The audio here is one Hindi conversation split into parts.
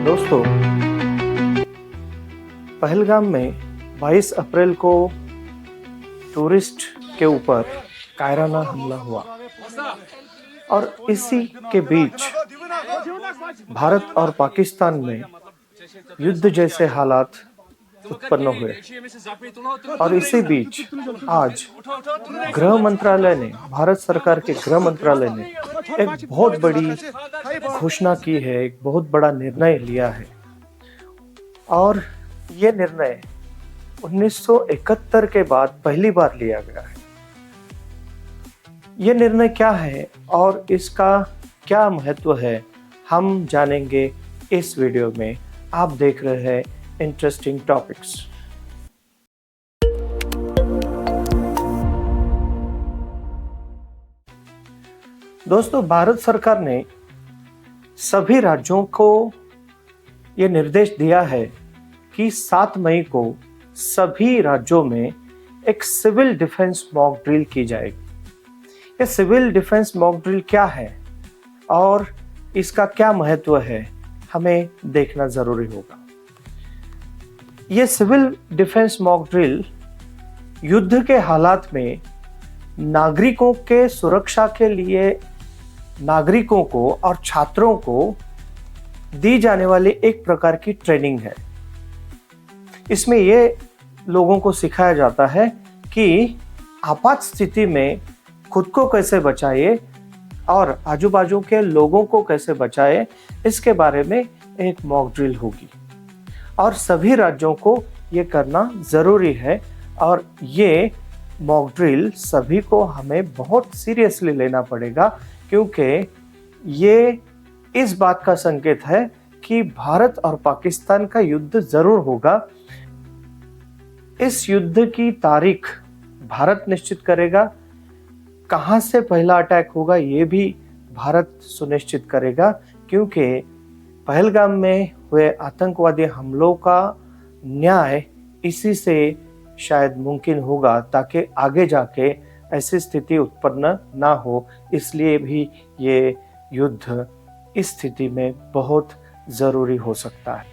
दोस्तों, पहलगाम में 22 अप्रैल को टूरिस्ट के ऊपर कायराना हमला हुआ और इसी के बीच भारत और पाकिस्तान में युद्ध जैसे हालात उत्पन्न हुए और इसी बीच आज गृह मंत्रालय ने, भारत सरकार के गृह मंत्रालय ने एक बहुत बड़ी घोषणा की है, एक बहुत बड़ा निर्णय लिया है। और ये निर्णय 1971 के बाद पहली बार लिया गया है। ये निर्णय क्या है और इसका क्या महत्व है, हम जानेंगे इस वीडियो में। आप देख रहे हैं इंटरेस्टिंग टॉपिक्स। दोस्तों, भारत सरकार ने सभी राज्यों को ये निर्देश दिया है कि 7 मई को सभी राज्यों में एक सिविल डिफेंस मॉक ड्रिल की जाएगी। ये सिविल डिफेंस मॉक ड्रिल क्या है और इसका क्या महत्व है, हमें देखना जरूरी होगा। ये सिविल डिफेंस मॉक ड्रिल युद्ध के हालात में नागरिकों के सुरक्षा के लिए नागरिकों को और छात्रों को दी जाने वाली एक प्रकार की ट्रेनिंग है। इसमें ये लोगों को सिखाया जाता है कि आपात स्थिति में खुद को कैसे बचाए और आजू बाजू के लोगों को कैसे बचाए, इसके बारे में एक मॉक ड्रिल होगी और सभी राज्यों को ये करना ज़रूरी है। और ये मॉक ड्रिल सभी को हमें बहुत सीरियसली लेना पड़ेगा, क्योंकि ये इस बात का संकेत है कि भारत और पाकिस्तान का युद्ध ज़रूर होगा। इस युद्ध की तारीख भारत निश्चित करेगा, कहाँ से पहला अटैक होगा ये भी भारत सुनिश्चित करेगा, क्योंकि पहलगाम में हुए आतंकवादी हमलों का न्याय इसी से शायद मुमकिन होगा, ताकि आगे जाके ऐसी स्थिति उत्पन्न ना हो। इसलिए भी ये युद्ध इस स्थिति में बहुत ज़रूरी हो सकता है।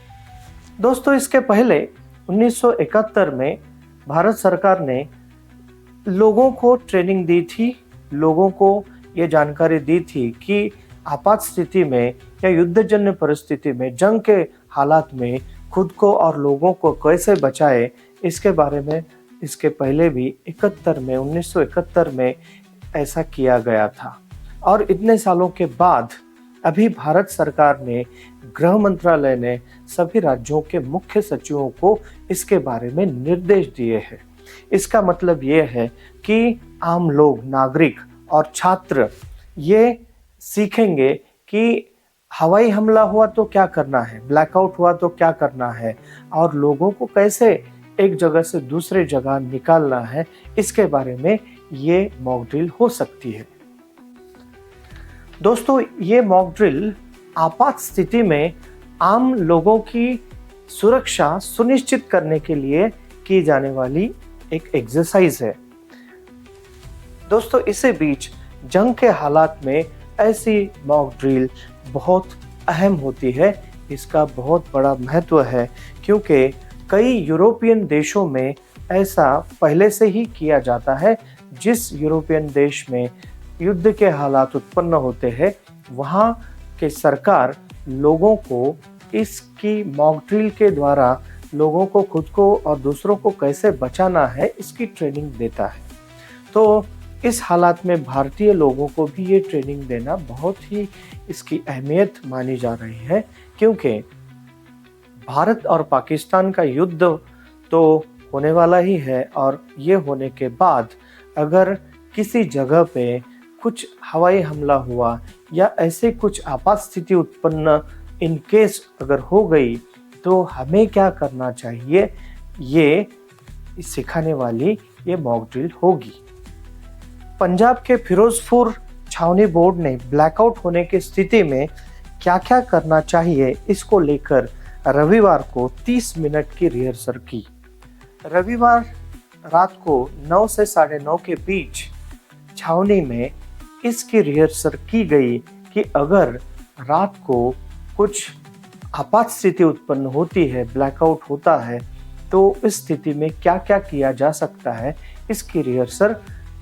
दोस्तों, इसके पहले 1971 में भारत सरकार ने लोगों को ट्रेनिंग दी थी, लोगों को ये जानकारी दी थी कि आपात स्थिति में या युद्धजन्य परिस्थिति में, जंग के हालात में खुद को और लोगों को कैसे बचाए, इसके बारे में इसके पहले भी 1971 में ऐसा किया गया था। और इतने सालों के बाद अभी भारत सरकार ने, गृह मंत्रालय ने सभी राज्यों के मुख्य सचिवों को इसके बारे में निर्देश दिए हैं। इसका मतलब ये है कि आम लोग, नागरिक और छात्र ये सीखेंगे कि हवाई हमला हुआ तो क्या करना है, ब्लैकआउट हुआ तो क्या करना है और लोगों को कैसे एक जगह से दूसरे जगह निकालना है। इसके बारे में ये मॉक ड्रिल हो सकती है। दोस्तों, ये मॉक ड्रिल आपात स्थिति में आम लोगों की सुरक्षा सुनिश्चित करने के लिए की जाने वाली एक एक्सरसाइज है। दोस्तों, इसी बीच जंग के हालात में ऐसी मॉक ड्रिल बहुत अहम होती है। इसका बहुत बड़ा महत्व है, क्योंकि कई यूरोपियन देशों में ऐसा पहले से ही किया जाता है। जिस यूरोपियन देश में युद्ध के हालात उत्पन्न होते हैं, वहाँ के सरकार लोगों को इसकी मॉक ड्रिल के द्वारा लोगों को खुद को और दूसरों को कैसे बचाना है, इसकी ट्रेनिंग देता है। तो इस हालात में भारतीय लोगों को भी ये ट्रेनिंग देना बहुत ही इसकी अहमियत मानी जा रही है, क्योंकि भारत और पाकिस्तान का युद्ध तो होने वाला ही है और ये होने के बाद अगर किसी जगह पे कुछ हवाई हमला हुआ या ऐसे कुछ आपात स्थिति उत्पन्न इन केस अगर हो गई, तो हमें क्या करना चाहिए, ये सिखाने वाली ये मॉक ड्रिल होगी। पंजाब के फिरोजपुर छावनी बोर्ड ने ब्लैकआउट होने की स्थिति में क्या क्या करना चाहिए, इसको लेकर रविवार को 30 मिनट की रिहर्सल की। रविवार रात को 9 से 9:30 के बीच छावनी में इसकी रिहर्सल की गई कि अगर रात को कुछ आपात स्थिति उत्पन्न होती है, ब्लैकआउट होता है, तो इस स्थिति में क्या क्या किया जा सकता है, इसकी रिहर्सल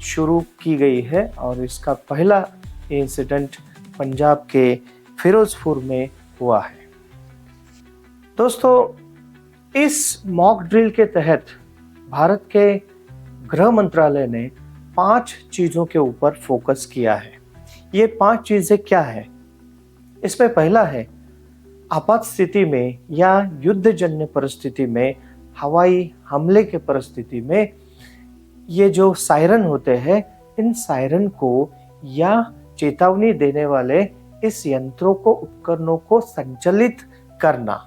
शुरू की गई है। और इसका पहला इंसिडेंट पंजाब के फिरोजपुर में हुआ है। दोस्तों, इस मॉक ड्रिल के तहत भारत के गृह मंत्रालय ने 5 चीज़ों के ऊपर फोकस किया है। ये 5 चीज़ें क्या है? इसमें पहला है, आपात स्थिति में या युद्धजन्य परिस्थिति में, हवाई हमले के परिस्थिति में ये जो सायरन होते हैं, इन सायरन को या चेतावनी देने वाले इस यंत्रों को, उपकरणों को संचालित करना।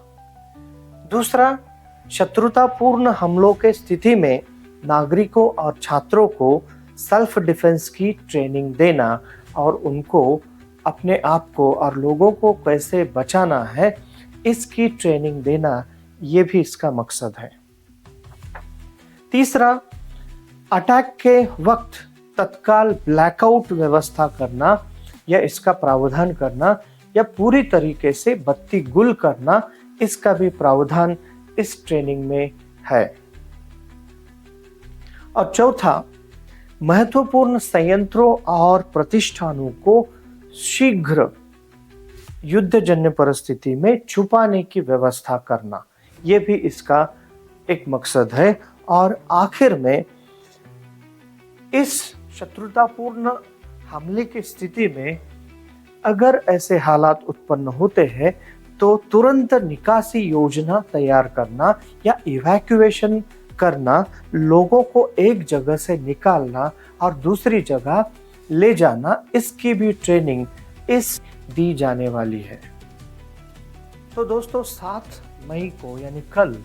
दूसरा, शत्रुतापूर्ण हमलों के स्थिति में नागरिकों और छात्रों को सेल्फ डिफेंस की ट्रेनिंग देना और उनको अपने आप को और लोगों को कैसे बचाना है, इसकी ट्रेनिंग देना, ये भी इसका मकसद है। तीसरा, अटैक के वक्त तत्काल ब्लैकआउट व्यवस्था करना या इसका प्रावधान करना या पूरी तरीके से बत्ती गुल करना, इसका भी प्रावधान इस ट्रेनिंग में है। और चौथा, महत्वपूर्ण संयंत्रों और प्रतिष्ठानों को शीघ्र युद्धजन्य परिस्थिति में छुपाने की व्यवस्था करना, यह भी इसका एक मकसद है। और आखिर में, इस शत्रुतापूर्ण हमले की स्थिति में अगर ऐसे हालात उत्पन्न होते हैं तो तुरंत निकासी योजना तैयार करना या इवैक्यूएशन करना, लोगों को एक जगह से निकालना और दूसरी जगह ले जाना, इसकी भी ट्रेनिंग इस दी जाने वाली है। तो दोस्तों, 7 मई को यानी कल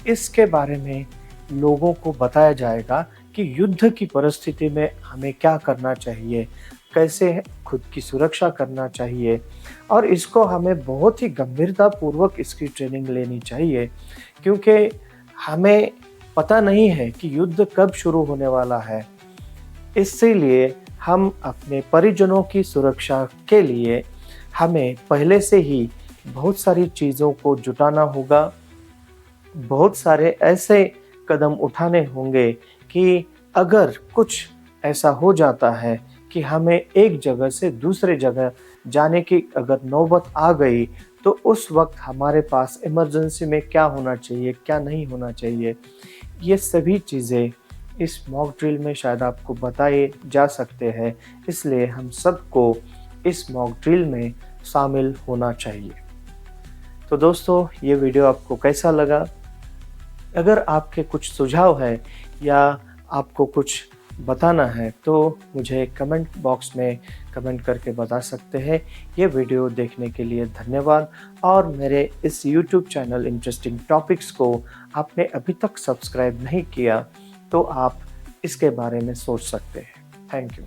इसके बारे में लोगों को बताया जाएगा कि युद्ध की परिस्थिति में हमें क्या करना चाहिए, कैसे खुद की सुरक्षा करना चाहिए, और इसको हमें बहुत ही गंभीरता पूर्वक इसकी ट्रेनिंग लेनी चाहिए, क्योंकि हमें पता नहीं है कि युद्ध कब शुरू होने वाला है। इसीलिए हम अपने परिजनों की सुरक्षा के लिए हमें पहले से ही बहुत सारी चीज़ों को जुटाना होगा, बहुत सारे ऐसे कदम उठाने होंगे कि अगर कुछ ऐसा हो जाता है कि हमें एक जगह से दूसरे जगह जाने की अगर नौबत आ गई, तो उस वक्त हमारे पास इमरजेंसी में क्या होना चाहिए, क्या नहीं होना चाहिए, ये सभी चीज़ें इस मॉक ड्रिल में शायद आपको बताए जा सकते हैं। इसलिए हम सबको इस मॉक ड्रिल में शामिल होना चाहिए। तो दोस्तों, ये वीडियो आपको कैसा लगा? अगर आपके कुछ सुझाव है या आपको कुछ बताना है तो मुझे कमेंट बॉक्स में कमेंट करके बता सकते हैं। ये वीडियो देखने के लिए धन्यवाद। और मेरे इस YouTube चैनल इंटरेस्टिंग टॉपिक्स को आपने अभी तक सब्सक्राइब नहीं किया तो आप इसके बारे में सोच सकते हैं। Thank you.